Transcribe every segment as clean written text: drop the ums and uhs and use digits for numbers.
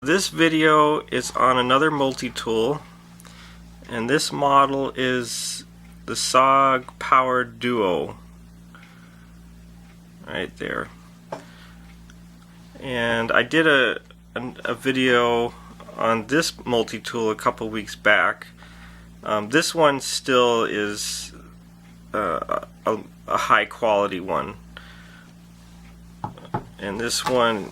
This video is on another multi-tool, and this model is the SOG Power Duo right there. And I did a video on this multi-tool a couple weeks back. This one still is a high quality one, and this one,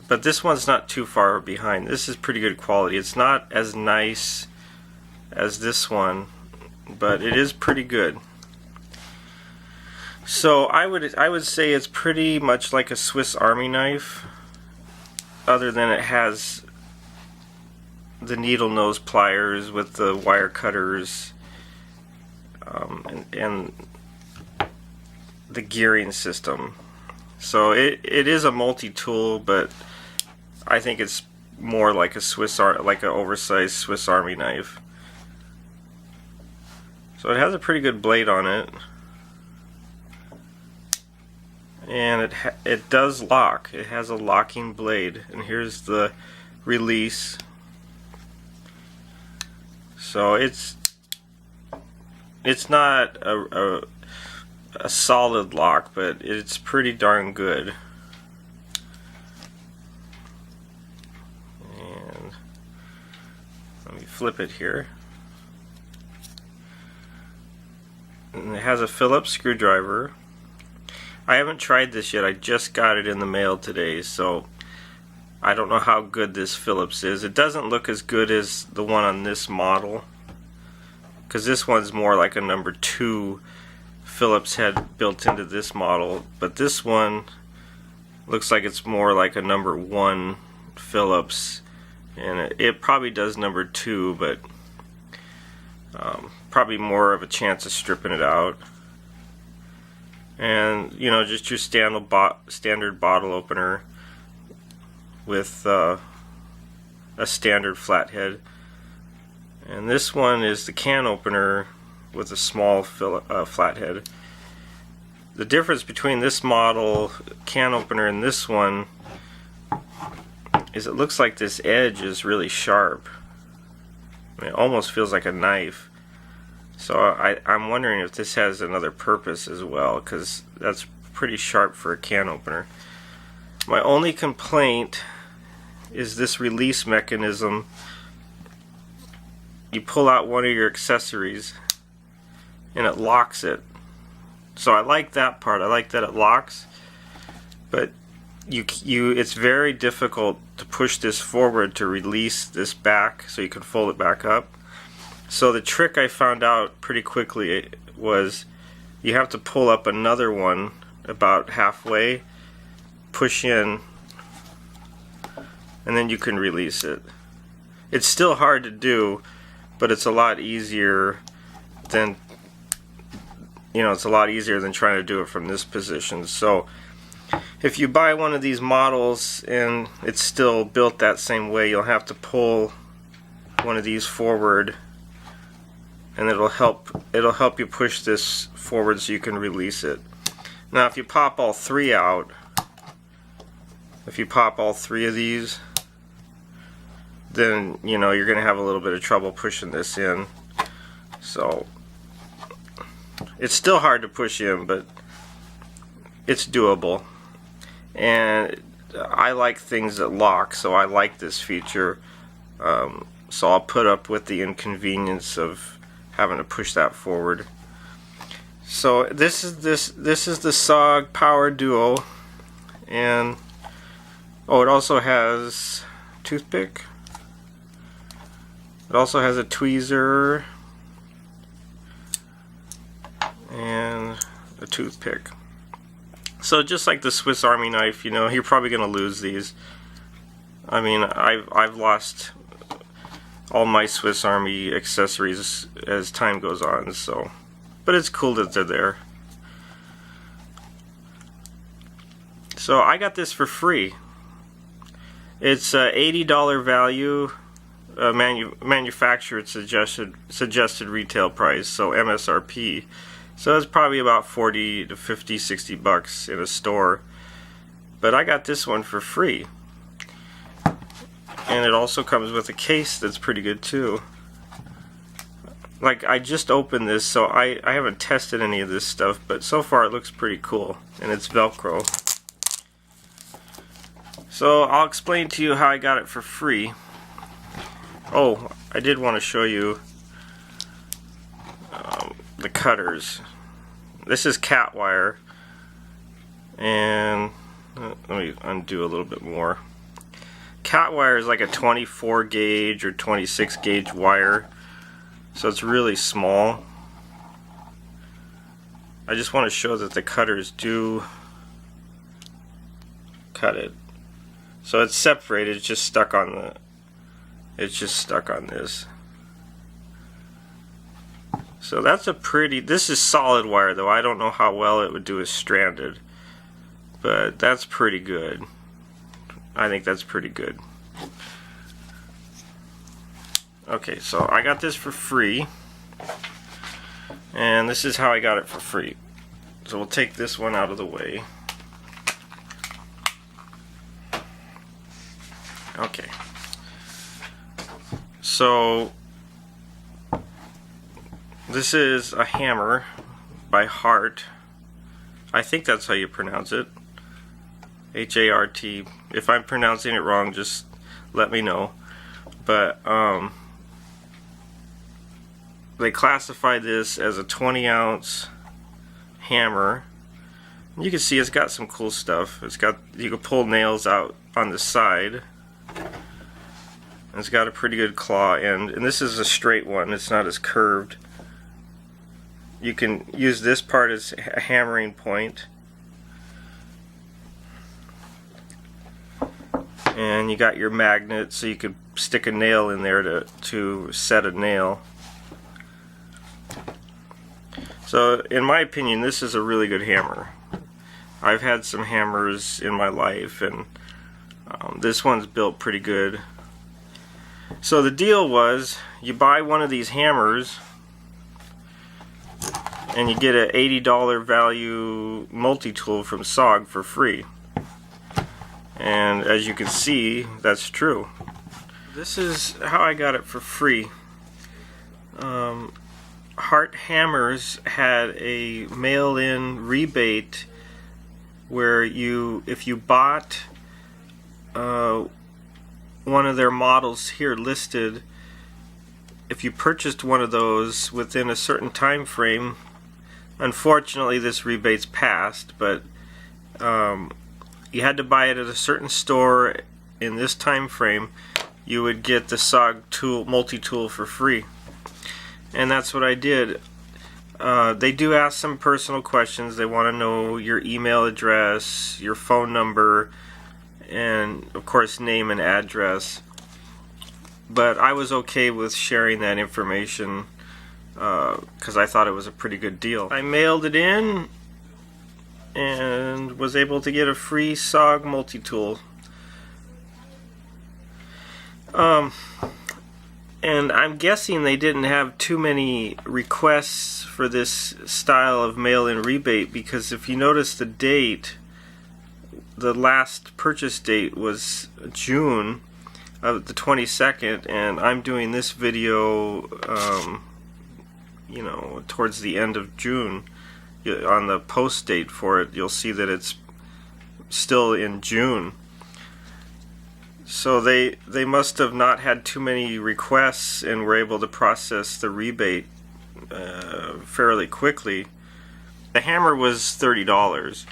but this one's not too far behind. This is pretty good quality. It's not as nice as this one, but it is pretty good. So I would say it's pretty much like a Swiss Army knife, other than it has the needle nose pliers with the wire cutters and the gearing system. So it is a multi-tool, but I think it's more like like an oversized Swiss Army knife. So it has a pretty good blade on it, and it does lock. It has a locking blade, and here's the release. So it's not a solid lock, but it's pretty darn good. And let me flip it here. And it has a Phillips screwdriver. I haven't tried this yet. I just got it in the mail today, so I don't know how good this Phillips is. It doesn't look as good as the one on this model, because this one's more like a number 2 Phillips head built into this model, but this one looks like it's more like a number 1 Phillips, and it probably does number 2, but probably more of a chance of stripping it out. And you know, just your standard bottle opener with a standard flathead. And this one is the can opener with a small flathead. The difference between this model can opener and this one is it looks like this edge is really sharp. I mean, it almost feels like a knife. So I'm wondering if this has another purpose as well, because that's pretty sharp for a can opener. My only complaint is this release mechanism. You pull out one of your accessories and it locks it. So I like that part. I like that it locks, but it's very difficult to push this forward to release this back so you can fold it back up. So the trick I found out pretty quickly was you have to pull up another one about halfway, push in, and then you can release it. It's still hard to do, but it's a lot easier than, it's a lot easier than trying to do it from this position. So if you buy one of these models and it's still built that same way, you'll have to pull one of these forward, and it'll help you push this forward so you can release it. Now if you pop all three out, if you pop all three of these, then you're gonna have a little bit of trouble pushing this in. So it's still hard to push in, but it's doable. And I like things that lock, so I like this feature. So I'll put up with the inconvenience of having to push that forward. So this is the SOG Power Duo, and it also has toothpick. It also has a tweezer and a toothpick. So just like the Swiss Army knife, you're probably going to lose these. I mean, I've lost all my Swiss Army accessories as time goes on, so, but it's cool that they're there. So I got this for free. It's a $80 value, manufacturer suggested retail price, so MSRP. So it's probably about 40 to 50, 60 bucks in a store. But I got this one for free. And it also comes with a case that's pretty good too. Like, I just opened this, so I haven't tested any of this stuff, but so far it looks pretty cool, and it's Velcro. So I'll explain to you how I got it for free. Oh, I did want to show you the cutters. This is cat wire, and let me undo a little bit more. Cat wire is like a 24 gauge or 26 gauge wire, so it's really small. I just want to show that the cutters do cut it. So it's separated, it's just stuck on this. So that's a pretty, this is solid wire though. I don't know how well it would do as stranded, but that's pretty good. I think that's pretty good. Okay, so I got this for free, and this is how I got it for free. So we'll take this one out of the way. Okay, so this is a hammer by HART. I think that's how you pronounce it. H-A-R-T. If I'm pronouncing it wrong, just let me know. But they classify this as a 20-ounce hammer. You can see it's got some cool stuff. It's got, you can pull nails out on the side. It's got a pretty good claw end, and this is a straight one. It's not as curved. You can use this part as a hammering point. And you got your magnet, so you could stick a nail in there to set a nail. So in my opinion, this is a really good hammer. I've had some hammers in my life, and this one's built pretty good. So the deal was, you buy one of these hammers and you get an $80 value multi-tool from SOG for free. And as you can see, that's true. This is how I got it for free. HART Hammers had a mail-in rebate where if you bought one of their models here listed, if you purchased one of those within a certain time frame, unfortunately this rebate's passed, but you had to buy it at a certain store in this time frame, you would get the SOG multi-tool for free. And that's what I did. They do ask some personal questions. They want to know your email address, your phone number, and of course name and address. But I was okay with sharing that information because I thought it was a pretty good deal. I mailed it in and was able to get a free SOG multi-tool. And I'm guessing they didn't have too many requests for this style of mail-in rebate, because if you notice the date, the last purchase date was June of the 22nd, and I'm doing this video you know, towards the end of June. On the post date for it, you'll see that it's still in June. So they must have not had too many requests and were able to process the rebate fairly quickly. The hammer was $30,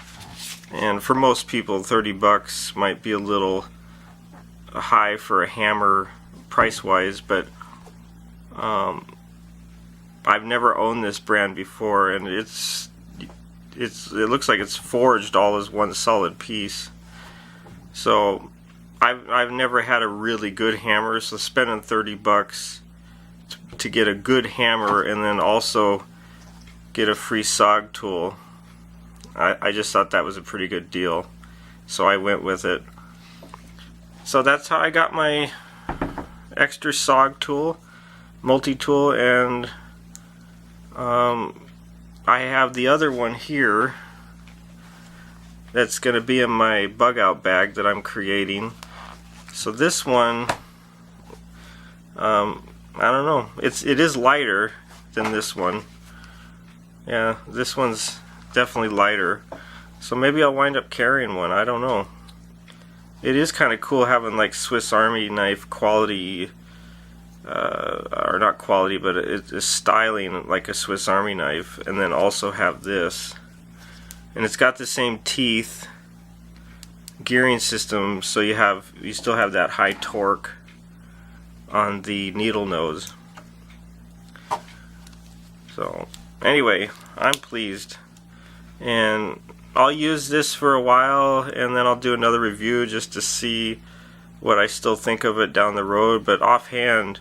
and for most people $30 might be a little high for a hammer price-wise, but I've never owned this brand before, and it looks like it's forged all as one solid piece. So I've never had a really good hammer, so spending $30 to get a good hammer and then also get a free SOG tool, I just thought that was a pretty good deal, so I went with it. So that's how I got my extra SOG tool, multi-tool, and I have the other one here that's going to be in my bug out bag that I'm creating. So this one I don't know. It is lighter than this one. Yeah, this one's definitely lighter. So maybe I'll wind up carrying one. I don't know. It is kind of cool having like Swiss Army knife quality, or not quality, but it is styling like a Swiss Army knife, and then also have this. And it's got the same teeth gearing system, so you still have that high torque on the needle nose. So anyway, I'm pleased, and I'll use this for a while, and then I'll do another review just to see what I still think of it down the road. But offhand,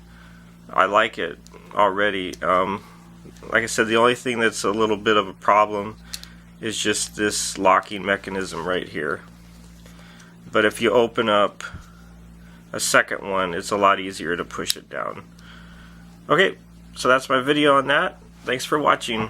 I like it already. Like I said, the only thing that's a little bit of a problem is just this locking mechanism right here. But if you open up a second one, it's a lot easier to push it down. Okay, so that's my video on that. Thanks for watching.